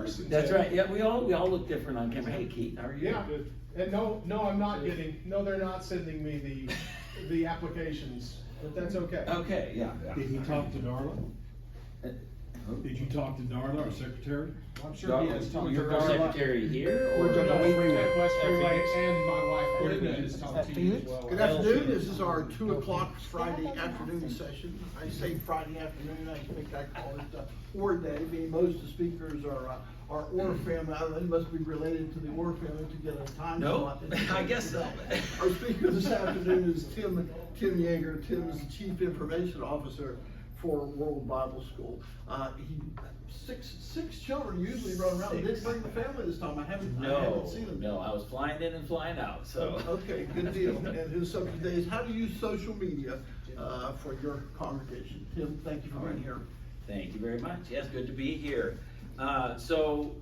person. That's Tim. right. Yeah, we all look different on camera. Hey, Keith, how are you? Yeah, and no, I'm not getting. No, they're not sending me the applications, but that's okay. Okay, yeah. Did he talk to Darla? Who? Did you talk to Darla, our secretary? I'm sure he has talked to Your her. secretary here? We're Or? just at West Freeway, Phoenix. and my wife At Brittany Phoenix. has talked At to you as Phoenix? well. Good afternoon, this is our 2 o'clock Friday afternoon session. I say Friday afternoon, I think I call it Orr Day, being most of the speakers are Orr family. They must be related to the Orr family to get a time No, slot. I guess so. Our speaker this afternoon is Tim Yeager. Tim is the Chief Information Officer for World Bible School. Six children usually run around. They didn't bring the family this time. I haven't seen them. No, I was flying in and flying out, so. Okay, good deal. And his subject today is how to use social media for your congregation. Tim, thank you for being here. Thank you very much. Yes, good to be here. So,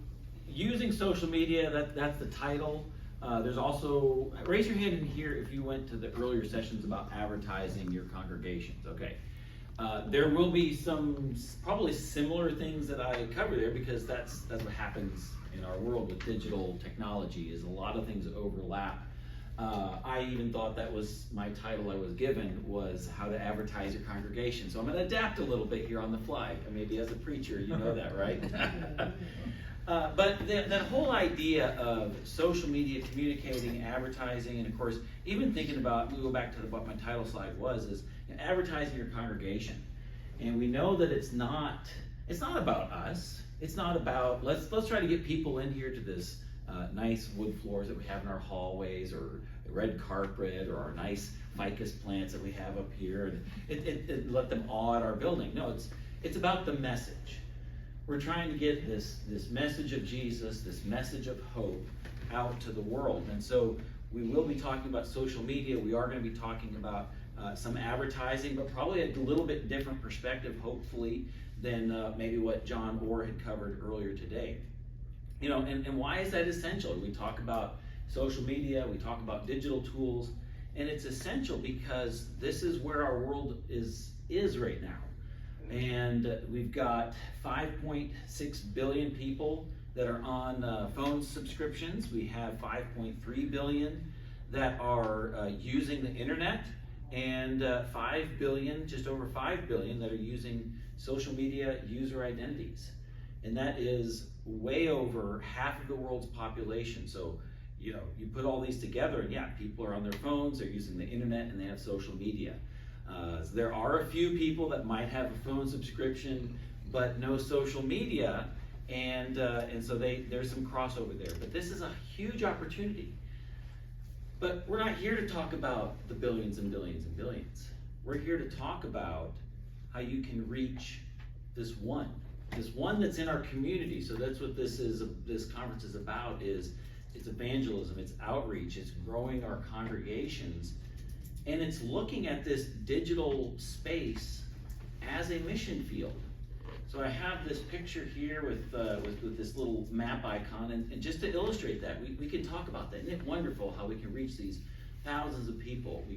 using social media, that's the title. There's also, raise your hand in here if you went to the earlier sessions about advertising your congregations, okay. There will be some probably similar things that I cover there because that's what happens in our world with digital technology is a lot of things overlap. I even thought that was my title I was given was how to advertise your congregation. So I'm going to adapt a little bit here on the fly. Maybe as a preacher, you know that, right? But that whole idea of social media, communicating, advertising, and of course, even thinking about, we'll go back to what my title slide was, is advertising your congregation. And we know that it's not about us. It's not about, let's try to get people in here to this nice wood floors that we have in our hallways, or the red carpet, or our nice ficus plants that we have up here, and let them awe at our building. No, it's about the message. We're trying to get this message of Jesus, this message of hope out to the world. And so we will be talking about social media. We are going to be talking about some advertising, but probably a little bit different perspective, hopefully, than maybe what John Orr had covered earlier today. You know, and why is that essential? We talk about social media, we talk about digital tools, and it's essential because this is where our world is right now. And we've got 5.6 billion people that are on phone subscriptions. We have 5.3 billion that are using the internet, and 5 billion, just over 5 billion, that are using social media user identities. And that is way over half of the world's population. So, you know, you put all these together, and yeah, people are on their phones, they're using the internet, and they have social media. So there are a few people that might have a phone subscription, but no social media, and so there's some crossover there. But this is a huge opportunity. But we're not here to talk about the billions and billions and billions. We're here to talk about how you can reach this one that's in our community. So that's what this conference is about, it's evangelism, it's outreach, it's growing our congregations, and it's looking at this digital space as a mission field. So I have this picture here with this little map icon, and just to illustrate that, we can talk about that. Isn't it wonderful how we can reach these thousands of people? We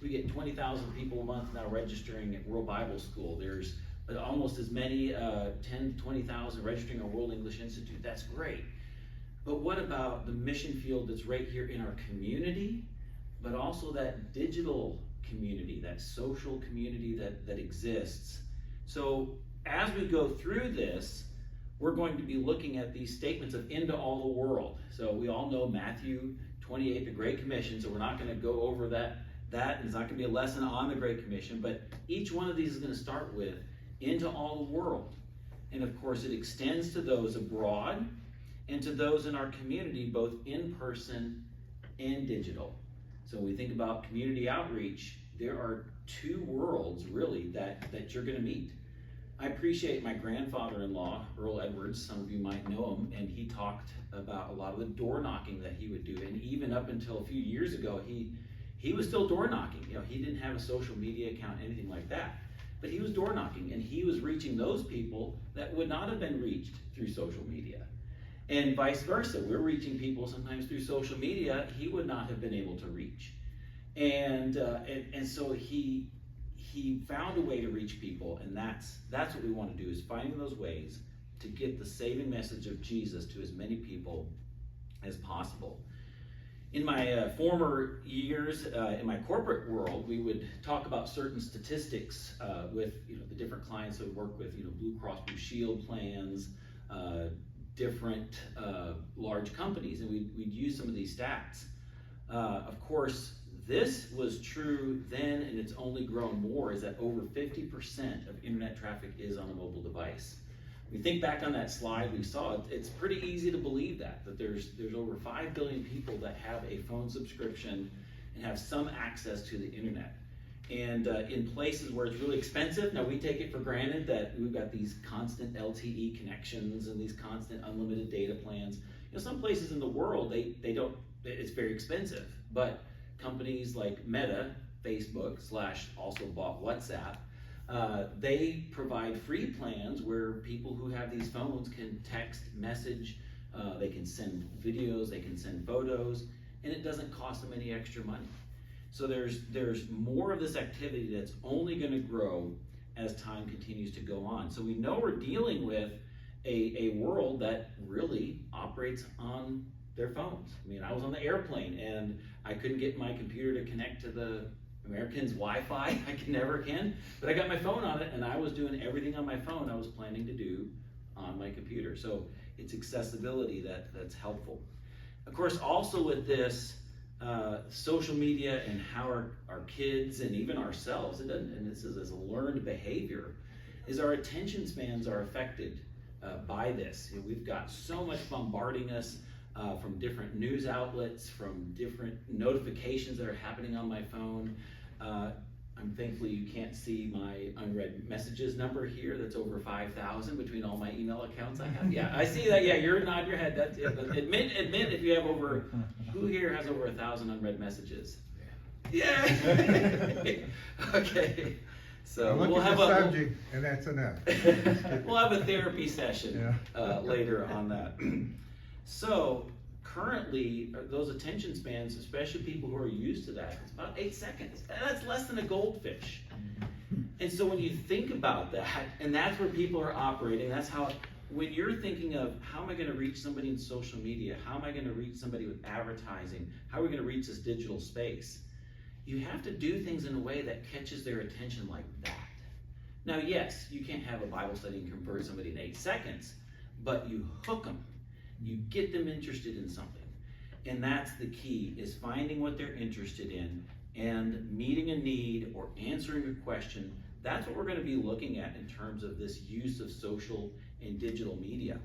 get 20,000 people a month now registering at World Bible School. There's almost as many, 10 to 20,000 registering at World English Institute. That's great. But what about the mission field that's right here in our community, but also that digital community, that social community that exists? So as we go through this, we're going to be looking at these statements of into all the world. So we all know Matthew 28, the Great Commission, so we're not going to go over that. It's not going to be a lesson on the Great Commission, but each one of these is going to start with into all the world. And of course, it extends to those abroad and to those in our community, both in person and digital. So when we think about community outreach, there are two worlds really that you're going to meet. I appreciate my grandfather-in-law, Earl Edwards. Some of you might know him, and he talked about a lot of the door knocking that he would do. And even up until a few years ago, he was still door knocking. You know, he didn't have a social media account, anything like that. But he was door knocking, and he was reaching those people that would not have been reached through social media. And vice versa, we're reaching people sometimes through social media he would not have been able to reach. And so he found a way to reach people, and that's what we want to do, is finding those ways to get the saving message of Jesus to as many people as possible. In my former years in my corporate world, we would talk about certain statistics with the different clients that we work with, Blue Cross Blue Shield plans, different large companies, and we'd use some of these stats. Of course, this was true then, and it's only grown more, is that over 50% of internet traffic is on a mobile device. We think back on that slide we saw, it's pretty easy to believe that there's over 5 billion people that have a phone subscription and have some access to the internet. And in places where it's really expensive, now we take it for granted that we've got these constant LTE connections and these constant unlimited data plans. Some places in the world, they don't, it's very expensive, but companies like Meta, Facebook, / also bought WhatsApp, they provide free plans where people who have these phones can text, message, they can send videos, they can send photos, and it doesn't cost them any extra money. So there's more of this activity that's only going to grow as time continues to go on. So we know we're dealing with a world that really operates on their phones. I mean, I was on the airplane and I couldn't get my computer to connect to the Americans' Wi-Fi. I never can, but I got my phone on it and I was doing everything on my phone I was planning to do on my computer. So it's accessibility that's helpful. Of course, also with this, social media and how our kids and even ourselves, and this is as a learned behavior, is our attention spans are affected by this. We've got so much bombarding us from different news outlets, from different notifications that are happening on my phone. I'm thankfully you can't see my unread messages number here. That's over 5,000 between all my email accounts I have. Yeah, I see that. Yeah, you're nodding your head. That's it. Admit if you have over. Who here has over 1,000 unread messages? Yeah. Okay. So Look we'll at have the a subject, and that's enough. we'll have a therapy session later on that. So currently, those attention spans, especially people who are used to that, it's about 8 seconds. That's less than a goldfish. And so when you think about that, and that's where people are operating, that's how, when you're thinking of how am I going to reach somebody in social media, how am I going to reach somebody with advertising, how are we going to reach this digital space, you have to do things in a way that catches their attention like that. Now, yes, you can't have a Bible study and convert somebody in 8 seconds, but you hook them. You get them interested in something. And that's the key, is finding what they're interested in and meeting a need or answering a question. That's what we're going to be looking at in terms of this use of social and digital media.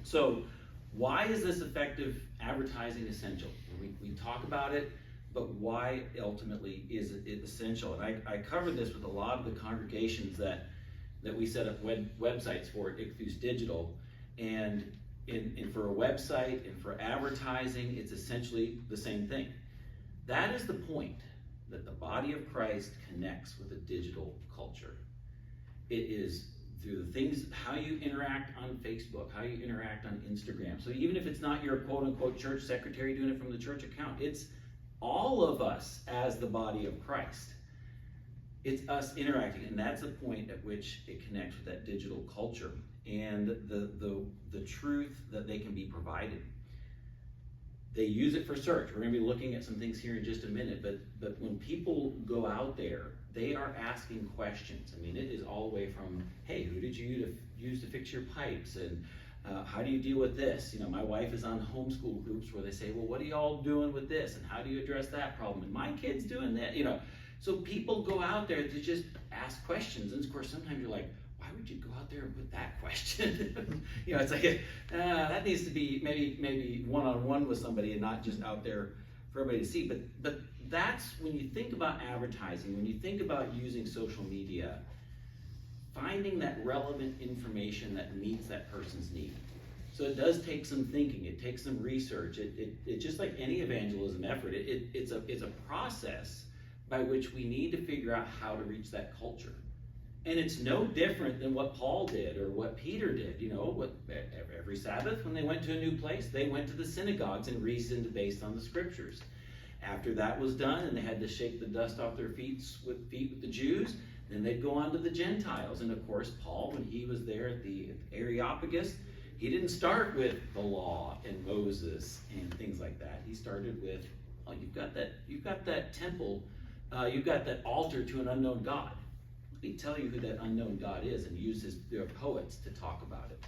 So why is this effective advertising essential? We talk about it, but why ultimately is it essential? And I covered this with a lot of the congregations that we set up websites for at Ichthus Digital. And for a website and for advertising, it's essentially the same thing. That is the point, that the body of Christ connects with a digital culture. It is through the things, how you interact on Facebook, how you interact on Instagram. So even if it's not your quote unquote church secretary doing it from the church account, it's all of us as the body of Christ. It's us interacting, and that's the point at which it connects with that digital culture and the truth that they can be provided. They use it for search. We're going to be looking at some things here in just a minute, but when people go out there, they are asking questions. I mean, it is all the way from, hey, who did you use to fix your pipes? And how do you deal with this? My wife is on homeschool groups where they say, well, what are y'all doing with this? And how do you address that problem? And my kid's doing that, So people go out there to just ask questions. And of course, sometimes you're like, why would you go out there and put that question? It's like, that needs to be maybe one-on-one with somebody and not just out there for everybody to see. But that's when you think about advertising, when you think about using social media, finding that relevant information that meets that person's need. So it does take some thinking, it takes some research, it just like any evangelism effort, it's a process by which we need to figure out how to reach that culture. And it's no different than what Paul did or what Peter did. Every Sabbath when they went to a new place, they went to the synagogues and reasoned based on the scriptures. After that was done and they had to shake the dust off their feet with the Jews, Then they'd go on to the Gentiles. And of course, Paul, when he was there at the Areopagus, he didn't start with the law and Moses and things like that. He started with, oh, you've got that temple, you've got that altar to an unknown God. Let me tell you who that unknown God is, and use their poets to talk about it.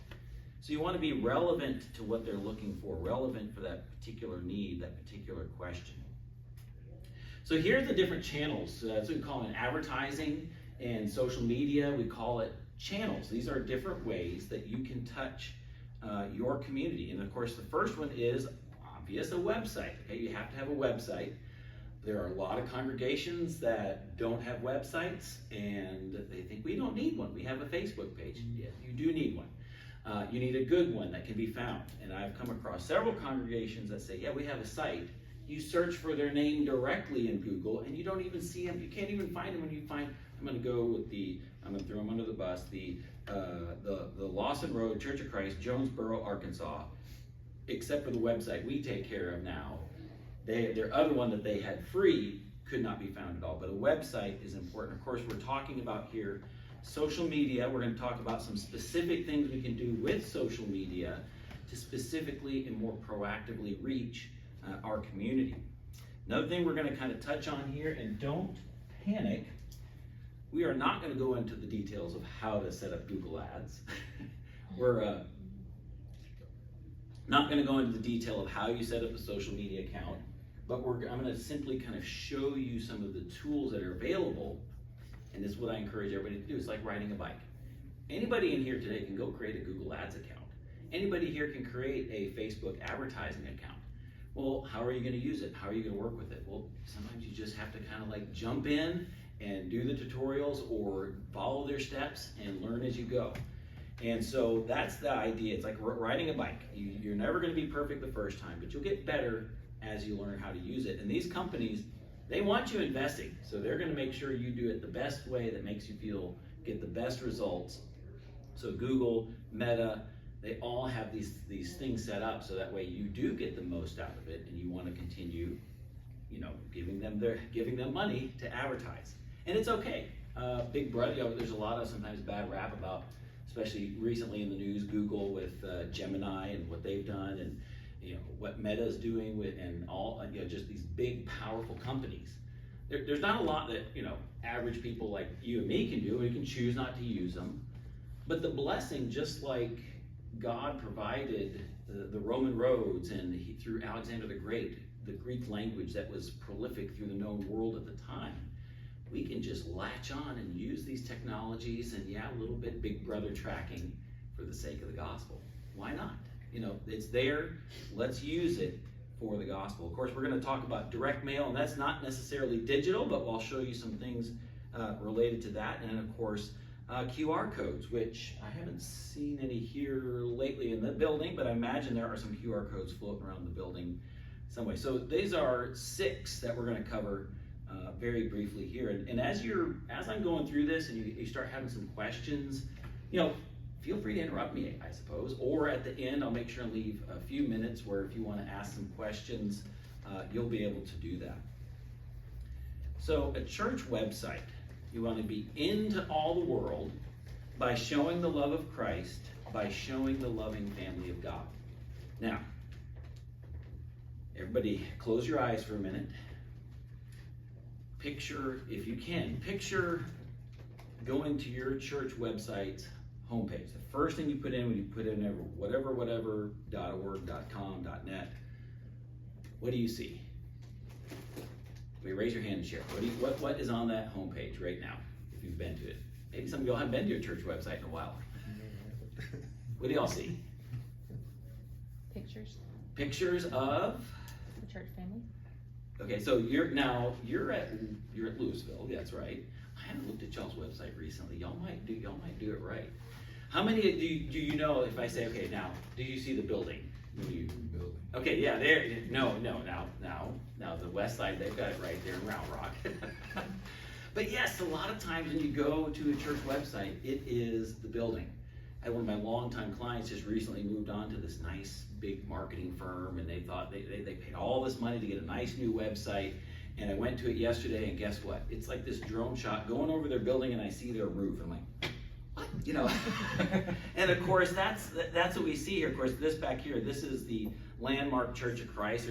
So you want to be relevant to what they're looking for, relevant for that particular need, that particular question. So here are the different channels. That's what we call it advertising and social media. We call it channels. These are different ways that you can touch your community. And of course, the first one is obvious, a website. Okay, you have to have a website. There are a lot of congregations that don't have websites, and they think we don't need one. We have a Facebook page. Yes, you do need one. You need a good one that can be found. And I've come across several congregations that say, yeah, we have a site. You search for their name directly in Google, and you don't even see them. You can't even find them when you find, I'm going to go with I'm going to throw them under the bus, the Lawson Road Church of Christ, Jonesboro, Arkansas, except for the website we take care of now. Their other one that they had free could not be found at all, but a website is important. Of course, we're talking about here social media. We're going to talk about some specific things we can do with social media to specifically and more proactively reach our community. Another thing we're going to kind of touch on here, and don't panic, we are not going to go into the details of how to set up Google Ads. We're not going to go into the detail of how you set up a social media account, but I'm going to simply kind of show you some of the tools that are available. And this is what I encourage everybody to do. It's like riding a bike. Anybody in here today can go create a Google Ads account. Anybody here can create a Facebook advertising account. Well, how are you going to use it? How are you going to work with it? Well, sometimes you just have to kind of like jump in and do the tutorials or follow their steps and learn as you go. And so that's the idea. It's like riding a bike. You're never going to be perfect the first time, but you'll get better as you learn how to use it. And these companies, they want you investing. So they're going to make sure you do it the best way that makes you get the best results. So Google, Meta, they all have these things set up so that way you do get the most out of it, and you want to continue, giving them money to advertise. And it's okay. Big Brother, there's a lot of sometimes bad rap about, especially recently in the news, Google with Gemini and what they've done, and what Meta is doing with, and all, just these big, powerful companies. There's not a lot that average people like you and me can do. We can choose not to use them, but the blessing, just like God provided the Roman roads, and through Alexander the Great, the Greek language that was prolific through the known world at the time, we can just latch on and use these technologies, and a little bit Big Brother tracking for the sake of the gospel. Why not? It's there. Let's use it for the gospel. Of course, we're going to talk about direct mail, and that's not necessarily digital, but I'll show you some things related to that. And of course, QR codes, which I haven't seen any here lately in the building, but I imagine there are some QR codes floating around the building some way. So these are 6 that we're going to cover very briefly here. And as I'm going through this and you start having some questions, feel free to interrupt me, I suppose, or at the end, I'll make sure and leave a few minutes where if you want to ask some questions, you'll be able to do that. So a church website, you want to be into all the world by showing the love of Christ, by showing the loving family of God. Now, everybody close your eyes for a minute. Picture, if you can, going to your church website's homepage. The first thing you put in when you put in whatever.org, .com, .net, what do you see? Raise your hand and share. What is on that homepage right now, if you've been to it? Maybe some of y'all haven't been to your church website in a while. What do y'all see? Pictures. Pictures of? The church family. Okay, so you're at Louisville, that's right. I haven't looked at y'all's website recently. Y'all might do it right. How many do you know if I say, okay, now, do you see the building? Okay, yeah, there. No. Now the west side, they've got it right there in Round Rock. But yes, a lot of times when you go to a church website, it is the building. I had one of my longtime clients just recently moved on to this nice big marketing firm, and they thought they paid all this money to get a nice new website, And I went to it yesterday, and guess what? It's like this drone shot going over their building, and I see their roof. I'm like, what? You know? And of course, that's what we see here. Of course, this back here, this is the Landmark Church of Christ.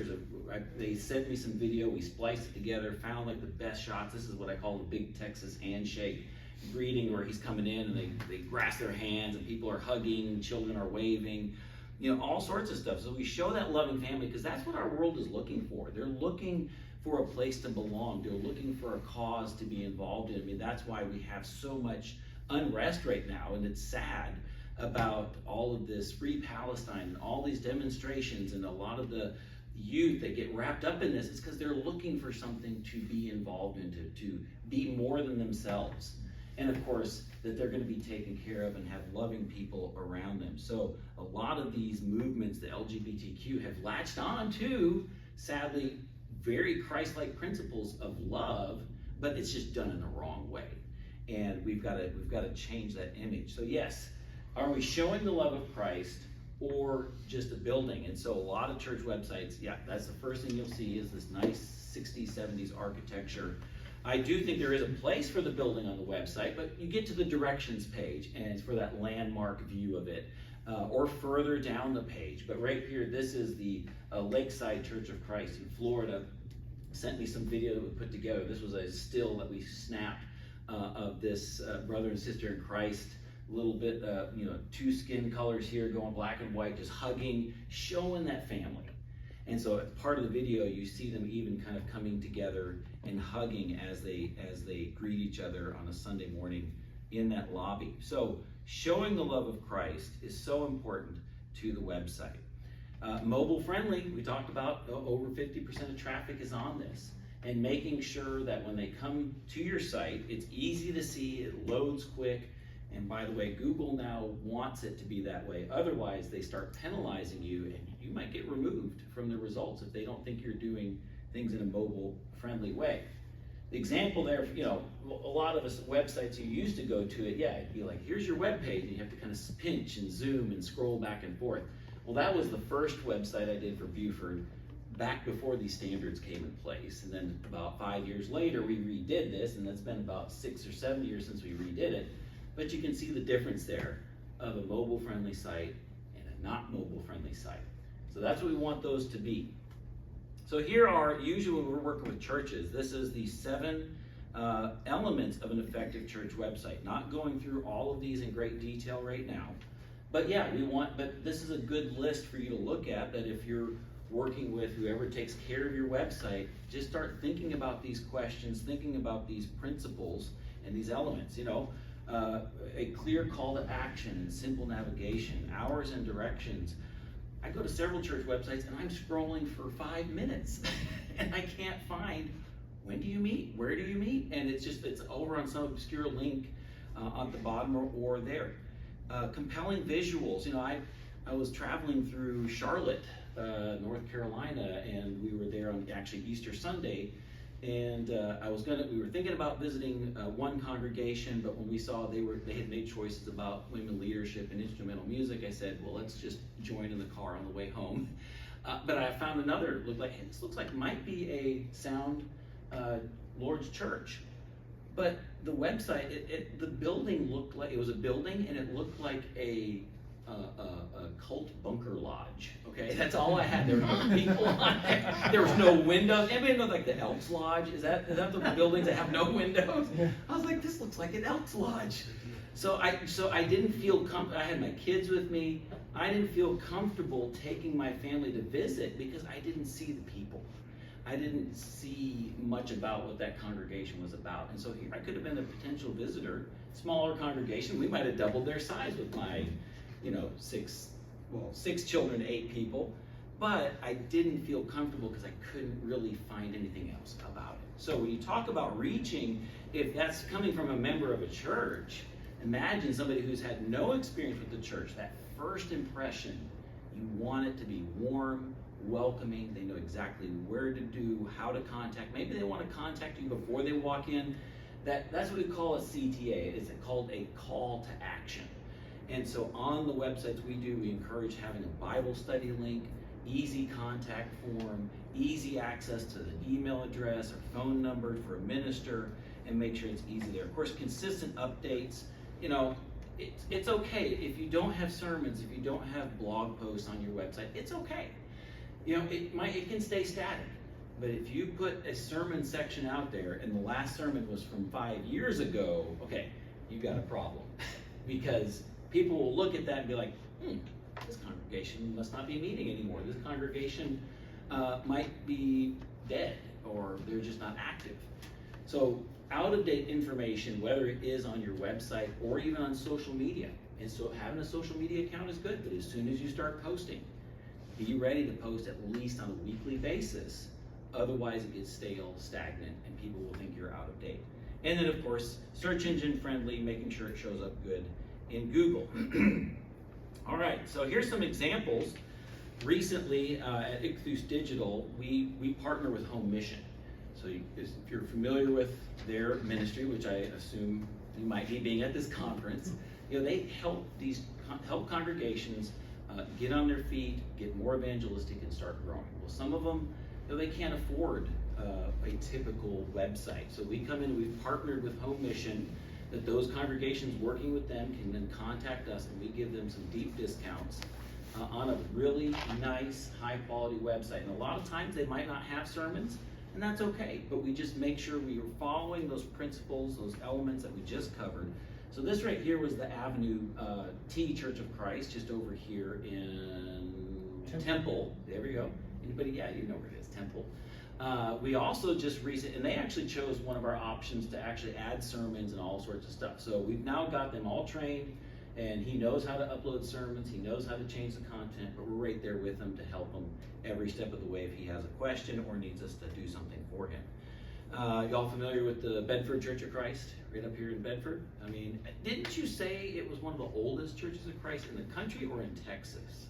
They sent me some video. We spliced it together, found like the best shots. This is what I call the big Texas handshake greeting, where he's coming in and they grasp their hands and people are hugging, children are waving, you know, all sorts of stuff. So we show that loving family because that's what our world is looking for. They're looking for a place to belong. They're looking for a cause to be involved in. I mean, that's why we have so much unrest right now, and it's sad about all of this Free Palestine and all these demonstrations, and a lot of the youth that get wrapped up in this. It's because they're looking for something to be involved in, to be more than themselves. And of course, that they're going to be taken care of and have loving people around them. So a lot of these movements, the LGBTQ, have latched on to, sadly, very Christ-like principles of love, but it's just done in the wrong way. And we've got to change that image. So yes, are we showing the love of Christ or just a building? And so a lot of church websites, yeah, that's the first thing you'll see is this nice 60s, 70s architecture. I do think there is a place for the building on the website, but you get to the directions page and it's for that landmark view of it, or further down the page. But right here, this is the Lakeside Church of Christ in Florida. Sent me some video that we put together. This was a still that we snapped of this brother and sister in Christ. A little bit, you know, two skin colors here going black and white, just hugging, showing that family. And so as part of the video, you see them even kind of coming together and hugging as they greet each other on a Sunday morning in that lobby. So showing the love of Christ is so important to the website. Mobile friendly, we talked about over 50% of traffic is on this. And making sure that when they come to your site, it's easy to see, it loads quick. And by the way, Google now wants it to be that way. Otherwise, they start penalizing you, and you might get removed from the results if they don't think you're doing things in a mobile-friendly way. The example there, you know, a lot of us websites you used to go to it, yeah, it'd be like, here's your web page, and you have to kind of pinch and zoom and scroll back and forth. Well, that was the first website I did for Buford back before these standards came in place. And then about 5 years later, we redid this, and that's been about 6 or 7 years since we redid it. But you can see the difference there of a mobile-friendly site and a not mobile-friendly site. So that's what we want those to be. So here are, usually when we're working with churches, this is the 7 elements of an effective church website. Not going through all of these in great detail right now. But yeah, but this is a good list for you to look at, that if you're working with whoever takes care of your website, just start thinking about these questions, thinking about these principles and these elements, you know. A clear call to action and simple navigation, hours and directions. I go to several church websites and I'm scrolling for 5 minutes and I can't find, when do you meet? Where do you meet? And it's over on some obscure link at the bottom or there. Compelling visuals. You know, I was traveling through Charlotte, North Carolina, and we were there on actually Easter Sunday. And we were thinking about visiting one congregation, but when we saw they had made choices about women leadership and instrumental music, I said, well, let's just join in the car on the way home. But I found another, looked like, hey, this looks like might be a Sound Lord's Church. But the website, the building looked like, it was a building and it looked like a cult bunker lodge. Okay, that's all I had. There were no people on it. There was no windows. Anybody know like the Elks Lodge? Is that the buildings that have no windows? I was like, this looks like an Elks Lodge. So I didn't feel I had my kids with me. I didn't feel comfortable taking my family to visit because I didn't see the people. I didn't see much about what that congregation was about. And so here I could have been a potential visitor, smaller congregation. We might have doubled their size with my, you know, 6 children, 8 people, but I didn't feel comfortable because I couldn't really find anything else about it. So when you talk about reaching, if that's coming from a member of a church, imagine somebody who's had no experience with the church, that first impression, you want it to be warm, welcoming, they know exactly where to do, how to contact, maybe they want to contact you before they walk in. That's what we call a CTA, it's called a call to action. And so on the websites we encourage having a Bible study link, easy contact form, easy access to the email address or phone number for a minister, and make sure it's easy there. Of course, consistent updates. You know, it's okay if you don't have sermons, if you don't have blog posts on your website, it's okay. You know, it can stay static. But if you put a sermon section out there and the last sermon was from 5 years ago, okay, you got a problem. Because people will look at that and be like, this congregation must not be meeting anymore. This congregation might be dead, or they're just not active. So out-of-date information, whether it is on your website or even on social media. And so having a social media account is good, but as soon as you start posting, be ready to post at least on a weekly basis. Otherwise it gets stale, stagnant, and people will think you're out of date. And then of course, search engine friendly, making sure it shows up good in Google. All right, so here's some examples. Recently at Ichthus Digital, we partner with Home Mission. So if you're familiar with their ministry, which I assume you might be being at this conference, you know, they help congregations get on their feet, get more evangelistic, and start growing. Well, some of them, you know, they can't afford a typical website. So we come in, we've partnered with Home Mission, that those congregations working with them can then contact us, and we give them some deep discounts on a really nice, high-quality website. And a lot of times they might not have sermons, and that's okay, but we just make sure we are following those principles, those elements that we just covered. So this right here was the Avenue T Church of Christ, just over here in Temple. There we go. Anybody? Yeah, you know where it is, Temple. We also just and they actually chose one of our options to actually add sermons and all sorts of stuff. So we've now got them all trained, and he knows how to upload sermons, he knows how to change the content, but we're right there with him to help him every step of the way if he has a question or needs us to do something for him. Y'all familiar with the Bedford Church of Christ, right up here in Bedford? I mean, didn't you say it was one of the oldest churches of Christ in the country or in Texas?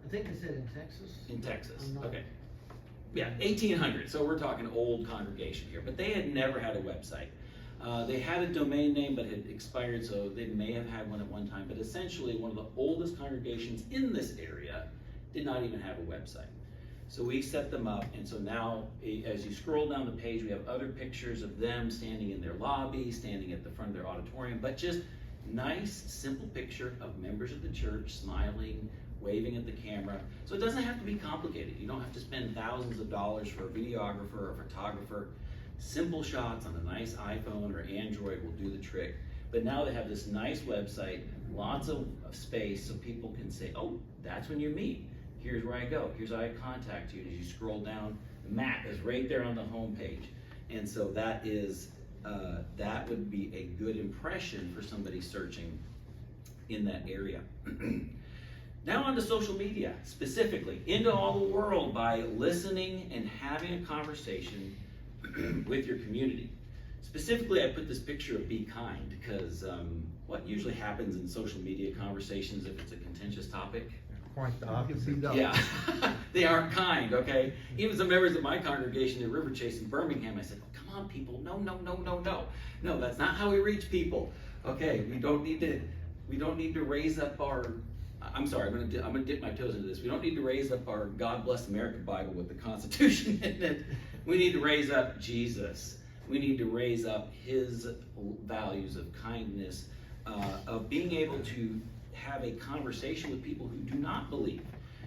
I think they said in Texas. In Texas, I'm not- okay. Yeah, 1800, so we're talking old congregation here, but they had never had a website. They had a domain name, but it had expired, so they may have had one at one time, but essentially one of the oldest congregations in this area did not even have a website. So we set them up, and so now, as you scroll down the page, we have other pictures of them standing in their lobby, standing at the front of their auditorium, but just nice, simple picture of members of the church smiling, waving at the camera. So it doesn't have to be complicated. You don't have to spend thousands of dollars for a videographer or a photographer. Simple shots on a nice iPhone or Android will do the trick. But now they have this nice website, lots of space, so people can say, oh, that's when you meet. Here's where I go. Here's how I contact you. As you scroll down, the map is right there on the home page. And so that would be a good impression for somebody searching in that area. Now on to social media, specifically, into all the world by listening and having a conversation with your community. Specifically, I put this picture of Be Kind because what usually happens in social media conversations if it's a contentious topic? Quite the opposite. Yeah, they aren't kind, okay? Even some members of my congregation at River Chase in Birmingham, I said, oh, come on people, no. No, that's not how we reach people. Okay, we don't need to raise up our, I'm sorry, I'm gonna dip my toes into this. We don't need to raise up our God Bless America Bible with the Constitution in it. We need to raise up Jesus. We need to raise up his values of kindness, of being able to have a conversation with people who do not believe.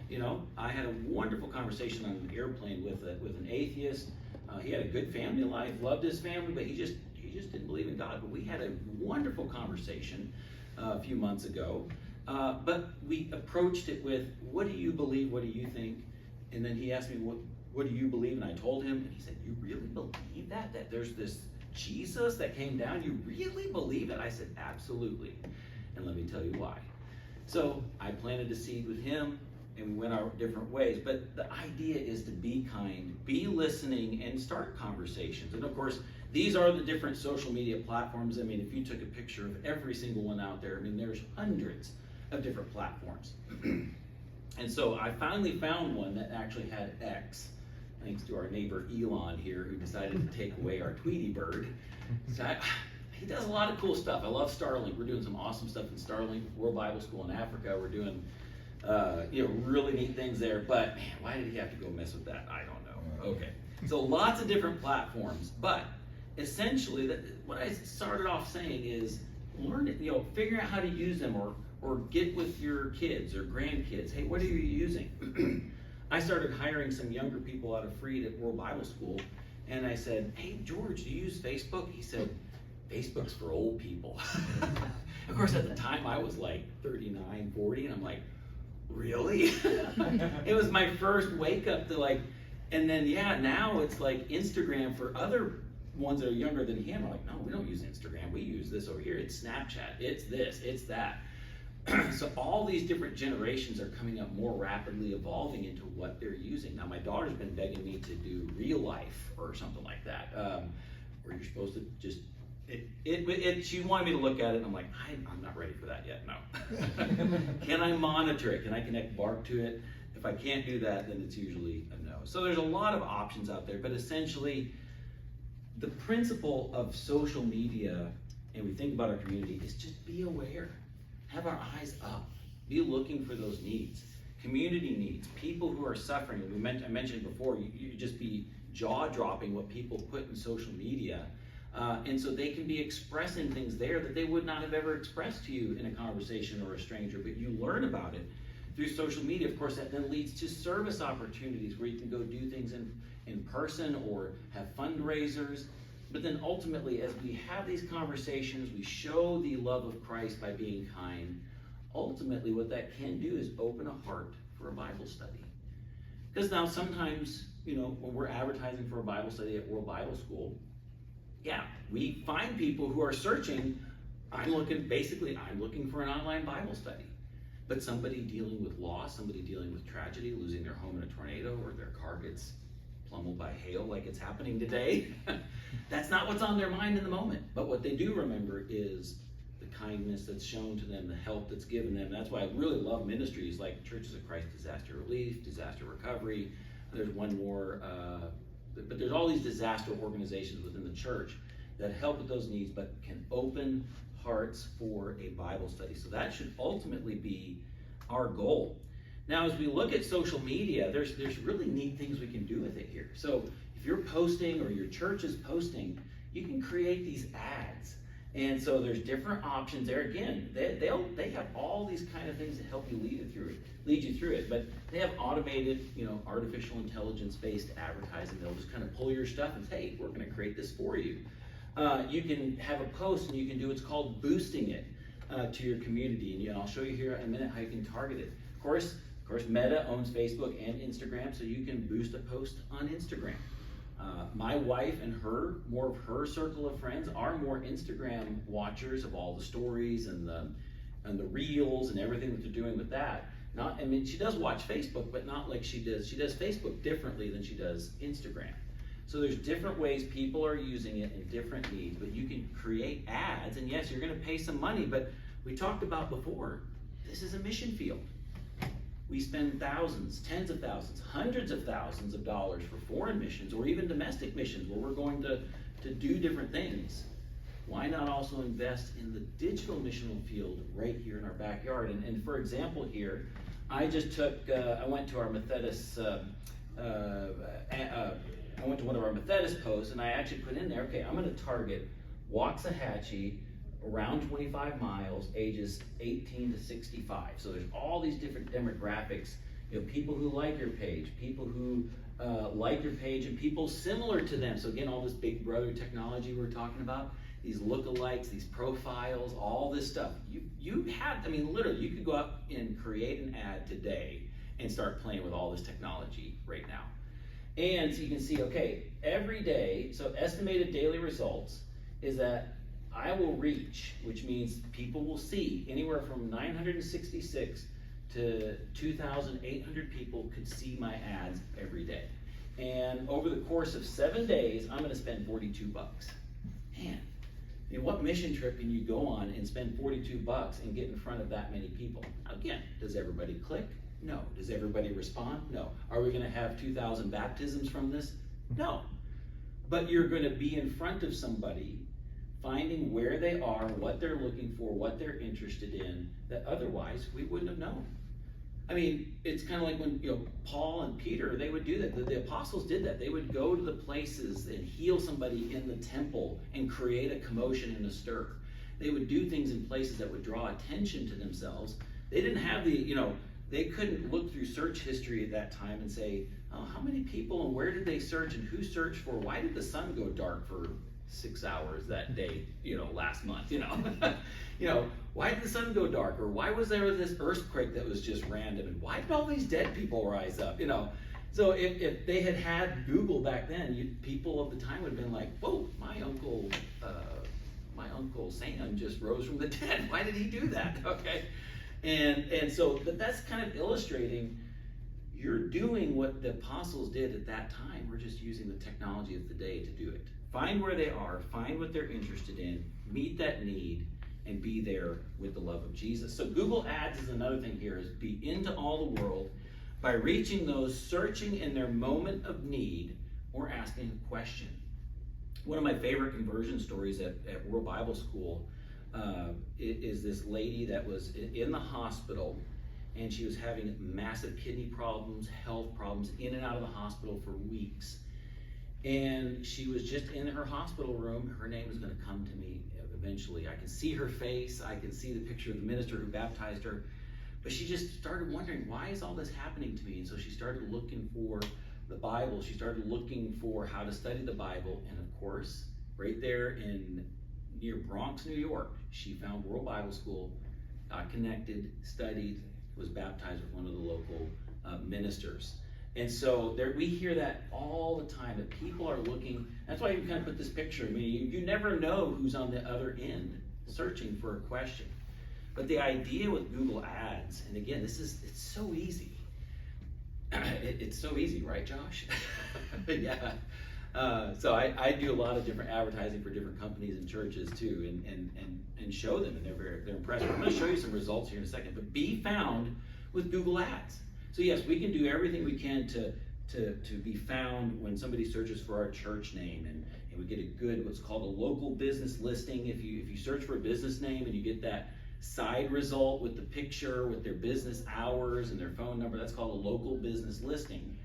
You know, I had a wonderful conversation on an airplane with an atheist. He had a good family life, loved his family, but he just didn't believe in God. But we had a wonderful conversation a few months ago. But we approached it with, what do you believe? What do you think? And then he asked me, what do you believe? And I told him, and he said, you really believe that? That there's this Jesus that came down? You really believe it? I said, absolutely. And let me tell you why. So I planted a seed with him, and we went our different ways. But the idea is to be kind, be listening, and start conversations. And of course, these are the different social media platforms. I mean, if you took a picture of every single one out there, I mean, there's hundreds of different platforms. And so I finally found one that actually had X, thanks to our neighbor Elon here, who decided to take away our Tweety bird. So he does a lot of cool stuff. I love Starlink. We're doing some awesome stuff in Starlink, World Bible School in Africa. We're doing really neat things there, but man, why did he have to go mess with that? I don't know. Okay, so lots of different platforms, but essentially what I started off saying is learn it, figure out how to use them, or get with your kids or grandkids. Hey, what are you using? I started hiring some younger people out of Freed at World Bible School, and I said, hey, George, do you use Facebook? He said, Facebook's for old people. Of course, at the time I was like 39, 40, and I'm like, really? It was my first wake up to like, and then now it's like Instagram for other ones that are younger than him. Are like, no, we don't use Instagram. We use this over here. It's Snapchat. It's this. It's that. So all these different generations are coming up more rapidly, evolving into what they're using. Now my daughter's been begging me to do real life or something like that, where you're supposed to just. She wanted me to look at it, and I'm like, I'm not ready for that yet, no. Can I monitor it? Can I connect Bark to it? If I can't do that, then it's usually a no. So there's a lot of options out there, but essentially, the principle of social media, and we think about our community, is just be aware. Have our eyes up. Be looking for those needs. Community needs, people who are suffering. I mentioned before, you just be jaw-dropping what people put in social media. And so they can be expressing things there that they would not have ever expressed to you in a conversation or a stranger, but you learn about it through social media. Of course, that then leads to service opportunities where you can go do things in person or have fundraisers. But then ultimately, as we have these conversations, we show the love of Christ by being kind. Ultimately, what that can do is open a heart for a Bible study. Because now sometimes, when we're advertising for a Bible study at World Bible School, we find people who are searching. I'm looking for an online Bible study. But somebody dealing with loss, somebody dealing with tragedy, losing their home in a tornado, or their car gets plummeled by hail like it's happening today, that's not what's on their mind in the moment. But what they do remember is the kindness that's shown to them, the help that's given them. That's why I really love ministries like Churches of Christ Disaster Relief, Disaster Recovery. There's one more, but there's all these disaster organizations within the church that help with those needs, but can open hearts for a Bible study. So that should ultimately be our goal. Now, as we look at social media, there's really neat things we can do with it here. So if you're posting or your church is posting, you can create these ads. And so there's different options there. Again, they have all these kind of things to help you lead you through it. But they have automated, artificial intelligence-based advertising. They'll just kind of pull your stuff and say, hey, we're going to create this for you. You can have a post and you can do what's called boosting it to your community. And I'll show you here in a minute how you can target it. Of course, Meta owns Facebook and Instagram, so you can boost a post on Instagram. My wife and more of her circle of friends are more Instagram watchers of all the stories and the reels and everything that they're doing with that. She does watch Facebook, but not like she does. She does Facebook differently than she does Instagram. So there's different ways people are using it in different needs, but you can create ads, and yes, you're going to pay some money, but we talked about before, this is a mission field. We spend thousands, tens of thousands, hundreds of thousands of dollars for foreign missions or even domestic missions where we're going to do different things. Why not also invest in the digital missional field right here in our backyard? And for example here, I went to our Methodist, I went to one of our Methodist posts and I actually put in there, okay, I'm going to target Waxahachie, around 25 miles, ages 18 to 65. So there's all these different demographics, people who like your page, people who like your page, and people similar to them. So again, all this big brother technology we're talking about, these lookalikes, these profiles, all this stuff. Literally, you could go out and create an ad today and start playing with all this technology right now. And so you can see, okay, every day, so estimated daily results is that I will reach, which means people will see, anywhere from 966 to 2,800 people could see my ads every day. And over the course of 7 days, I'm going to spend $42. Man, what mission trip can you go on and spend $42 and get in front of that many people? Again, does everybody click? No. Does everybody respond? No. Are we going to have 2,000 baptisms from this? No. But you're going to be in front of somebody, finding where they are, what they're looking for, what they're interested in, that otherwise we wouldn't have known. I mean, it's kind of like when, Paul and Peter, they would do that. The apostles did that. They would go to the places and heal somebody in the temple and create a commotion and a stir. They would do things in places that would draw attention to themselves. They didn't have they couldn't look through search history at that time and say, oh, how many people and where did they search and who searched for? Why did the sun go dark for 6 hours that day, last month, why did the sun go dark? Or why was there this earthquake that was just random? And why did all these dead people rise up? So if they had Google back then, people of the time would have been like, whoa, my uncle Sam just rose from the dead. Why did he do that? Okay. And so that's kind of illustrating you're doing what the apostles did at that time. We're just using the technology of the day to do it. Find where they are, find what they're interested in, meet that need, and be there with the love of Jesus. So Google Ads is another thing here, is be into all the world by reaching those searching in their moment of need or asking a question. One of my favorite conversion stories at World Bible School is this lady that was in the hospital, and she was having massive kidney problems, health problems, in and out of the hospital for weeks. And she was just in her hospital room. Her name is going to come to me eventually. I can see her face. I can see the picture of the minister who baptized her. But she just started wondering, why is all this happening to me? And so she started looking for the Bible. She started looking for how to study the Bible. And of course, right there near Bronx, New York, she found World Bible School, got connected, studied, was baptized with one of the local ministers. And so we hear that all the time, that people are looking. That's why you kind of put this picture. I mean, you never know who's on the other end searching for a question. But the idea with Google Ads, and again, it's so easy. It's so easy, right, Josh? Yeah. So I do a lot of different advertising for different companies and churches too, and show them, and they're impressed. I'm going to show you some results here in a second. But be found with Google Ads. So yes, we can do everything we can to be found when somebody searches for our church name, and we get a good, what's called a local business listing. If you search for a business name and you get that side result with the picture, with their business hours and their phone number, that's called a local business listing.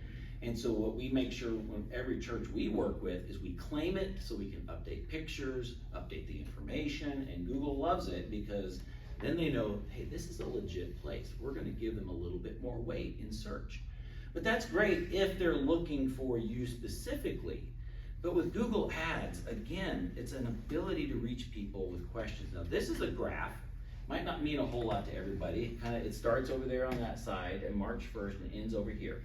And so what we make sure when every church we work with is we claim it so we can update pictures, update the information, and Google loves it because then they know, hey, this is a legit place. We're going to give them a little bit more weight in search. But that's great if they're looking for you specifically. But with Google Ads, again, it's an ability to reach people with questions. Now, this is a graph. Might not mean a whole lot to everybody. It starts over there on that side and March 1st and ends over here.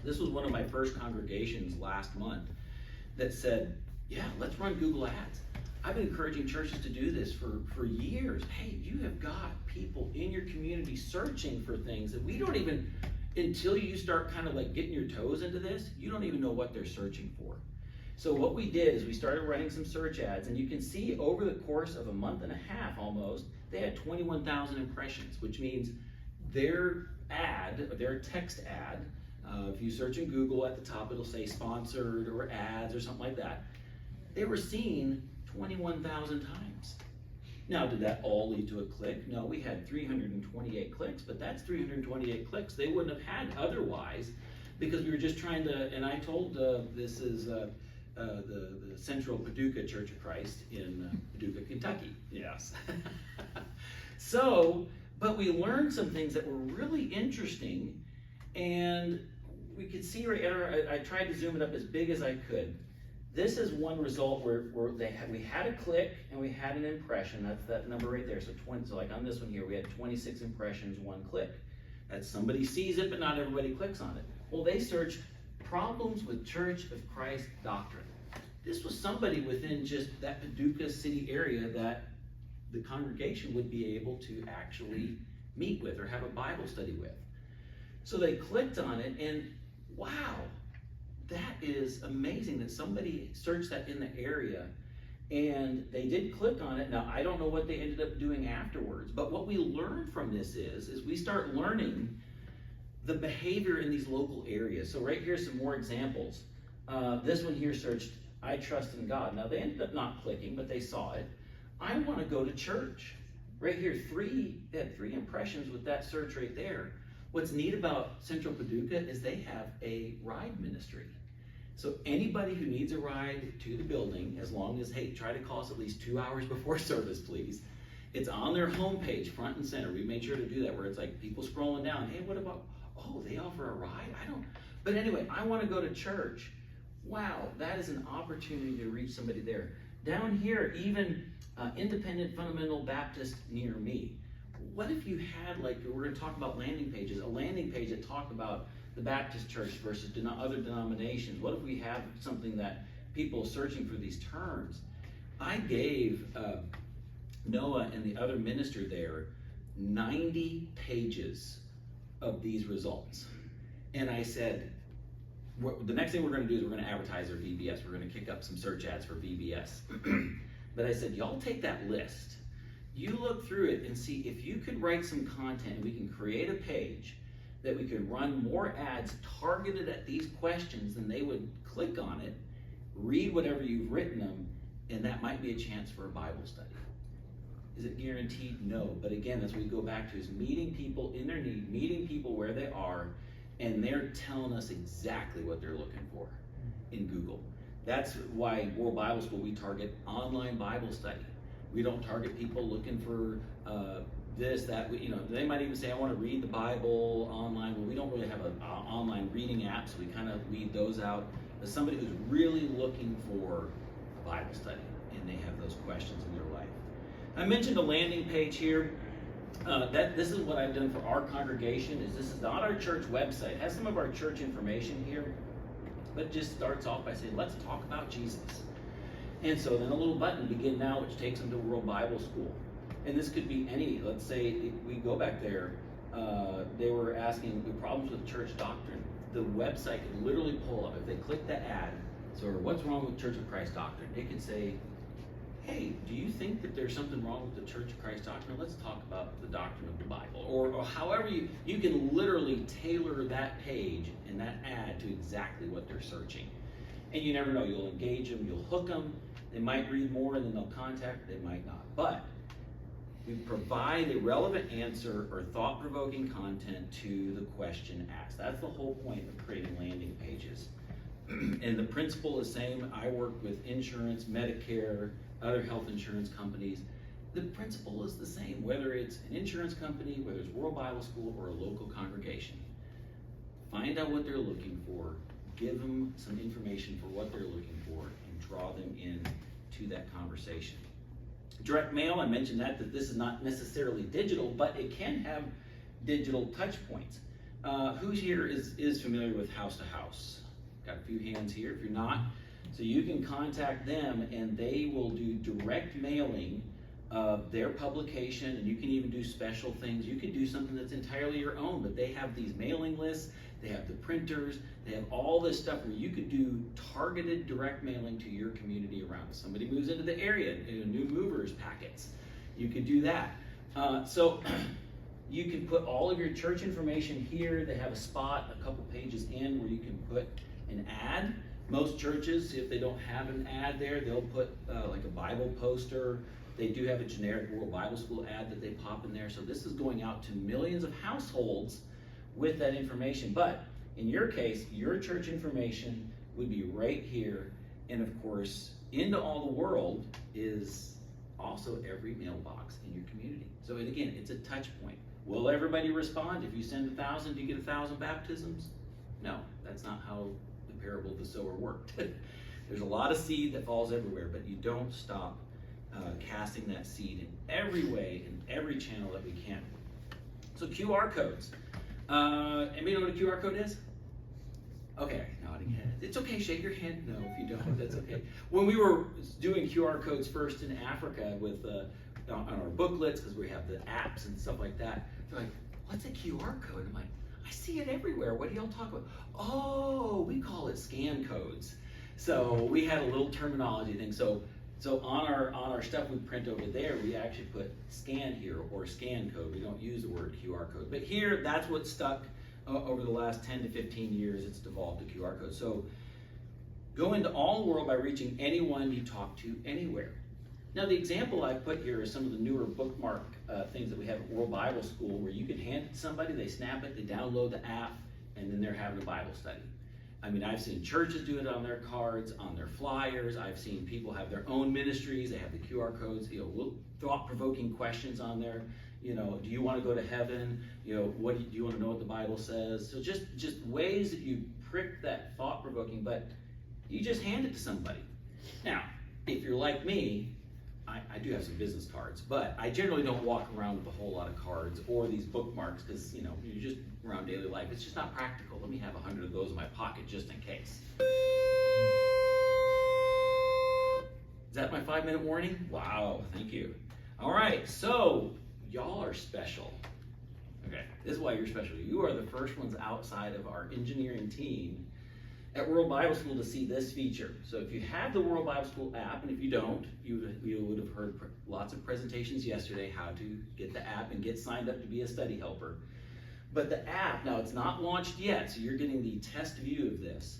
This was one of my first congregations last month that said, yeah, let's run Google Ads. I've been encouraging churches to do this for years. Hey, you have got people in your community searching for things that we don't even, until you start kind of like getting your toes into this, you don't even know what they're searching for. So what we did is we started running some search ads, and you can see over the course of a month and a half almost, they had 21,000 impressions, which means their ad, their text ad, if you search in Google at the top, it'll say sponsored or ads or something like that. They were seen 21,000 times. Now, did that all lead to a click? No, we had 328 clicks, but that's 328 clicks they wouldn't have had otherwise, because we were just trying to, and I told, this is the Central Paducah Church of Christ in Paducah, Kentucky. Yes. So, but we learned some things that were really interesting, and we could see right there, I tried to zoom it up as big as I could. This is one result where we had a click and we had an impression. That's that number right there. So like on this one here, we had 26 impressions, 1 click. That's somebody sees it, but not everybody clicks on it. Well, they searched problems with Church of Christ doctrine. This was somebody within just that Paducah city area that the congregation would be able to actually meet with or have a Bible study with. So they clicked on it, and wow, that is amazing that somebody searched that in the area, and they did click on it. Now, I don't know what they ended up doing afterwards, but what we learned from this is we start learning the behavior in these local areas. So right here, some more examples. This one here searched, I trust in God. Now, they ended up not clicking, but they saw it. I want to go to church. Right here, they had 3 impressions with that search right there. What's neat about Central Paducah is they have a ride ministry. So anybody who needs a ride to the building, as long as, hey, try to call us at least 2 hours before service, please. It's on their homepage, front and center. We made sure to do that, where it's like people scrolling down. Hey, what about, oh, they offer a ride? I don't, but anyway, I want to go to church. Wow, that is an opportunity to reach somebody there. Down here, even Independent Fundamental Baptist near me. What if you had, like, we're going to talk about landing pages, a landing page that talked about the Baptist church versus other denominations? What if we have something that people searching for these terms? I gave Noah and the other minister there 90 pages of these results. And I said, the next thing we're going to do is we're going to advertise our VBS. We're going to kick up some search ads for VBS. But I said, y'all take that list. You look through it and see if you could write some content and we can create a page that we could run more ads targeted at these questions, and they would click on it, read whatever you've written them, and that might be a chance for a Bible study. Is it guaranteed? No. But again, that's what we go back to, is meeting people in their need, meeting people where they are, and they're telling us exactly what they're looking for in Google. That's why in World Bible School we target online Bible study. We don't target people looking for this, that. They might even say, I want to read the Bible online. Well, we don't really have an online reading app, so we kind of weed those out. But somebody who's really looking for a Bible study, and they have those questions in their life. I mentioned a landing page here. This is what I've done for our congregation. This is not our church website. It has some of our church information here, but it just starts off by saying, let's talk about Jesus. And so then a little button, begin now, which takes them to World Bible School. And this could be any, let's say we go back there, they were asking the problems with church doctrine. The website could literally pull up, if they click the ad, so what's wrong with Church of Christ doctrine? It could say, hey, do you think that there's something wrong with the Church of Christ doctrine? Let's talk about the doctrine of the Bible. Or however you can literally tailor that page and that ad to exactly what they're searching. And you never know, you'll engage them, you'll hook them, they might read more and then they'll contact, they might not. But we provide a relevant answer or thought-provoking content to the question asked. That's the whole point of creating landing pages. And the principle is the same. I work with insurance, Medicare, other health insurance companies. The principle is the same, whether it's an insurance company, whether it's World Bible School, or a local congregation. Find out what they're looking for, give them some information for what they're looking for, and draw them in to that conversation. Direct mail, I mentioned that this is not necessarily digital, but it can have digital touch points. Who here is familiar with House to House? Got a few hands here, if you're not. So you can contact them and they will do direct mailing of their publication, and you can even do special things. You can do something that's entirely your own, but they have these mailing lists, they have the printers, they have all this stuff where you could do targeted direct mailing to your community around. Somebody moves into the area, new movers packets. You could do that. So you can put all of your church information here. They have a spot a couple pages in where you can put an ad. Most churches, if they don't have an ad there, they'll put like a Bible poster. They do have a generic World Bible School ad that they pop in there. So this is going out to millions of households with that information. But in your case, your church information would be right here. And of course, into all the world is also every mailbox in your community. So again, it's a touch point. Will everybody respond? If you send 1,000, do you get 1,000 baptisms? No, that's not how the parable of the sower worked. There's a lot of seed that falls everywhere, but you don't stop casting that seed in every way, in every channel that we can. So QR codes. Anybody know what a QR code is? Okay, nodding head. It's okay, shake your hand. No, if you don't, that's okay. When we were doing QR codes first in Africa with on our booklets, because we have the apps and stuff like that, they're like, what's a QR code? I'm like, I see it everywhere. What do y'all talk about? Oh, we call it scan codes. So we had a little terminology thing. So on our stuff we print over there, we actually put scan here or scan code. We don't use the word QR code. But here, that's what's stuck over the last 10 to 15 years. It's devolved to QR code. So go into all the world by reaching anyone you talk to anywhere. Now, the example I put here is some of the newer bookmark things that we have at World Bible School, where you can hand it to somebody, they snap it, they download the app, and then they're having a Bible study. I mean, I've seen churches do it on their cards, on their flyers. I've seen people have their own ministries. They have the QR codes, thought-provoking questions on there. Do you want to go to heaven? What do you want to know what the Bible says? So just ways that you prick that thought-provoking, but you just hand it to somebody. Now, if you're like me, I do have some business cards, but I generally don't walk around with a whole lot of cards or these bookmarks because, you're just around daily life. It's just not practical. Let me have 100 of those in my pocket just in case. Is that my 5-minute warning? Wow, thank you. All right, so y'all are special. Okay, this is why you're special. You are the first ones outside of our engineering team at World Bible School to see this feature. So if you have the World Bible School app, and if you don't, you would have heard lots of presentations yesterday how to get the app and get signed up to be a study helper. But the app, now it's not launched yet, so you're getting the test view of this.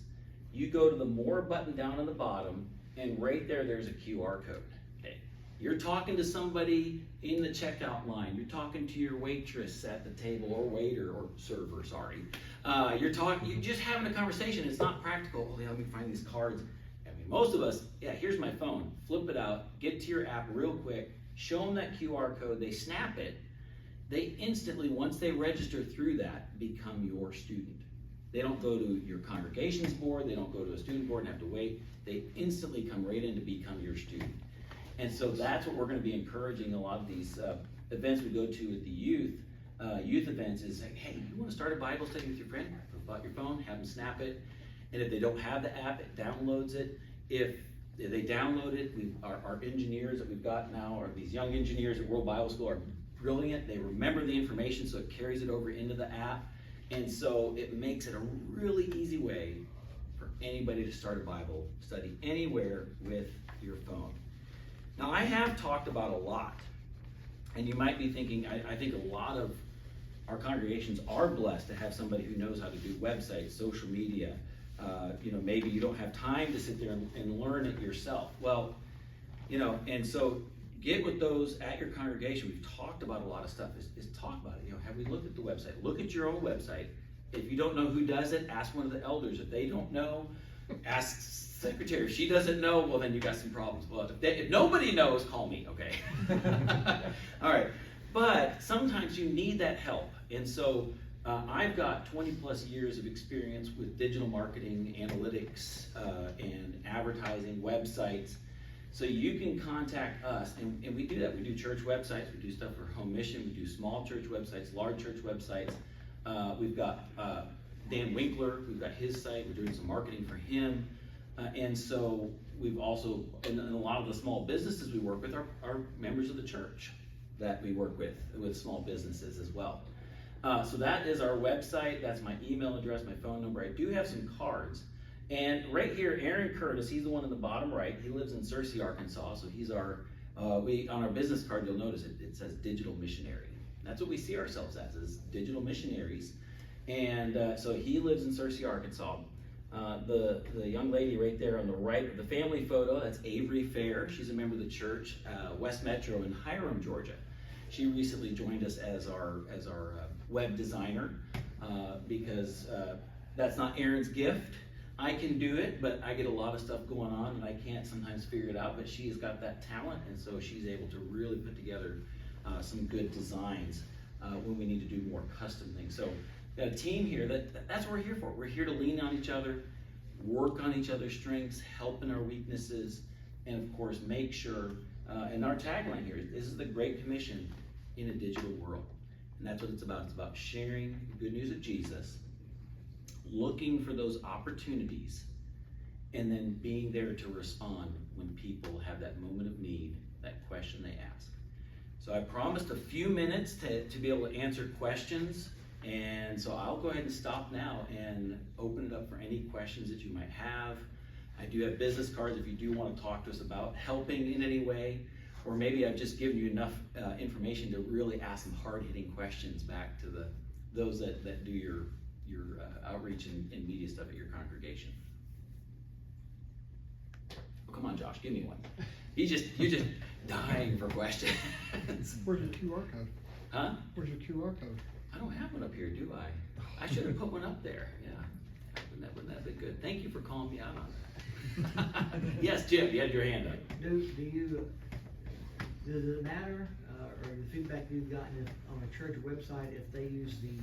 You go to the More button down on the bottom, and right there's a QR code. Okay, you're talking to somebody in the checkout line. You're talking to your waitress at the table, or waiter, or server, sorry. You're just having a conversation. It's not practical. Oh, yeah, let me find these cards. I mean, most of us, here's my phone. Flip it out, get to your app real quick, show them that QR code, they snap it. They instantly, once they register through that, become your student. They don't go to your congregations board, they don't go to a student board and have to wait. They instantly come right in to become your student. And so that's what we're going to be encouraging a lot of these events we go to with the youth events is like, hey, you want to start a Bible study with your friend? Pull out your phone, have them snap it. And if they don't have the app, it downloads it. If they download it, our engineers that we've got now, or these young engineers at World Bible School, are brilliant. They remember the information, so it carries it over into the app. And so it makes it a really easy way for anybody to start a Bible study anywhere with your phone. Now, I have talked about a lot, and you might be thinking, I think a lot of our congregations are blessed to have somebody who knows how to do websites, social media. Maybe you don't have time to sit there and learn it yourself. Well, and so get with those at your congregation. We've talked about a lot of stuff. Is talk about it. Have we looked at the website? Look at your own website. If you don't know who does it, ask one of the elders. If they don't know, ask secretary. If she doesn't know, well, then you got some problems. Well, if nobody knows, call me, okay? All right. But sometimes you need that help. And so I've got 20 plus years of experience with digital marketing, analytics, and advertising, websites. So you can contact us, and we do that. We do church websites, we do stuff for Home Mission, we do small church websites, large church websites. We've got Dan Winkler, we've got his site, we're doing some marketing for him. And so we've also, and a lot of the small businesses we work with are members of the church that we work with small businesses as well. So that is our website, that's my email address, my phone number. I do have some cards. And right here, Aaron Curtis, he's the one in the bottom right. He lives in Searcy, Arkansas. So he's our, on our business card, you'll notice it says digital missionary. That's what we see ourselves as, is digital missionaries. And so he lives in Searcy, Arkansas. The young lady right there on the right, the family photo, that's Avery Fair. She's a member of the church, West Metro in Hiram, Georgia. She recently joined us as our web designer because that's not Aaron's gift. I can do it, but I get a lot of stuff going on and I can't sometimes figure it out, but she's got that talent, and so she's able to really put together some good designs when we need to do more custom things. So got a team here, that's what we're here for. We're here to lean on each other, work on each other's strengths, help in our weaknesses, and of course make sure, and our tagline here, this is the Great Commission in a digital world. And that's what it's about. It's about sharing the good news of Jesus, looking for those opportunities, and then being there to respond when people have that moment of need, that question they ask. So I promised a few minutes to be able to answer questions, and so I'll go ahead and stop now and open it up for any questions that you might have. I do have business cards if you do want to talk to us about helping in any way, or maybe I've just given you enough information to really ask some hard-hitting questions back to those that do your outreach and media stuff at your congregation. Oh, come on, Josh, give me one. dying for questions. Where's your QR code? Huh? Where's your QR code? I don't have one up here, do I? I should have put one up there, yeah. Wouldn't that be good? Thank you for calling me out on that. Yes, Jim, you had your hand up. Does it matter, or the feedback you've gotten on a church website, if they use the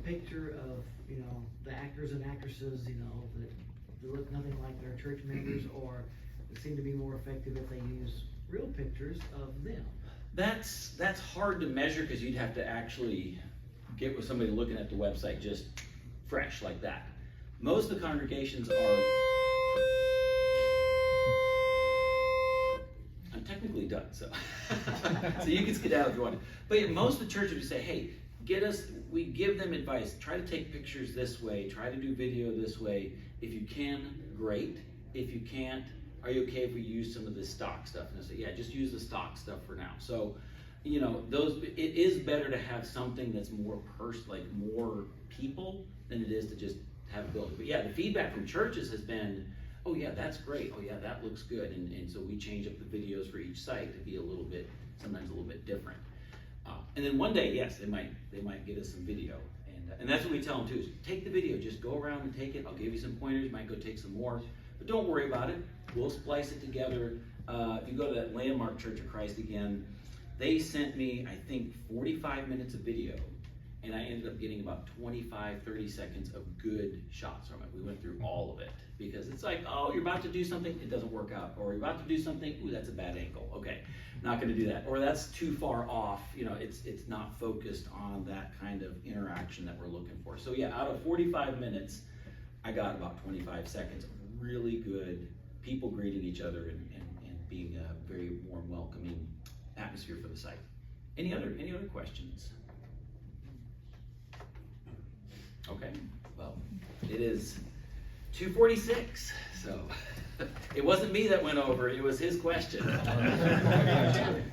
picture of, the actors and actresses, that look nothing like their church members, or it seem to be more effective if they use real pictures of them? That's hard to measure because you'd have to actually get with somebody looking at the website just fresh like that. Most of the congregations are. I'm technically done, so so you can skedaddle if you want. But yeah, most of the churches would say, hey, we give them advice. Try to take pictures this way. Try to do video this way. If you can, great. If you can't, are you okay if we use some of the stock stuff? And I say, yeah, just use the stock stuff for now. So, it is better to have something that's more more people than it is to just have a building. But yeah, the feedback from churches has been, oh yeah, that's great. Oh yeah, that looks good. And so we change up the videos for each site to be sometimes a little bit different. And then one day, yes, they might get us some video. And that's what we tell them too, is take the video, just go around and take it. I'll give you some pointers, you might go take some more. But don't worry about it. We'll splice it together. If you go to that Landmark Church of Christ again, they sent me, I think, 45 minutes of video, and I ended up getting about 25, 30 seconds of good shots from it. We went through all of it, because it's like, oh, you're about to do something, it doesn't work out. Or you're about to do something, ooh, that's a bad angle. Okay, not gonna do that. Or that's too far off, it's not focused on that kind of interaction that we're looking for. So yeah, out of 45 minutes, I got about 25 seconds of really good people greeting each other and being a very warm, welcoming atmosphere for the site. Any other questions? Okay, well, it is 2:46, so it wasn't me that went over, it was his question.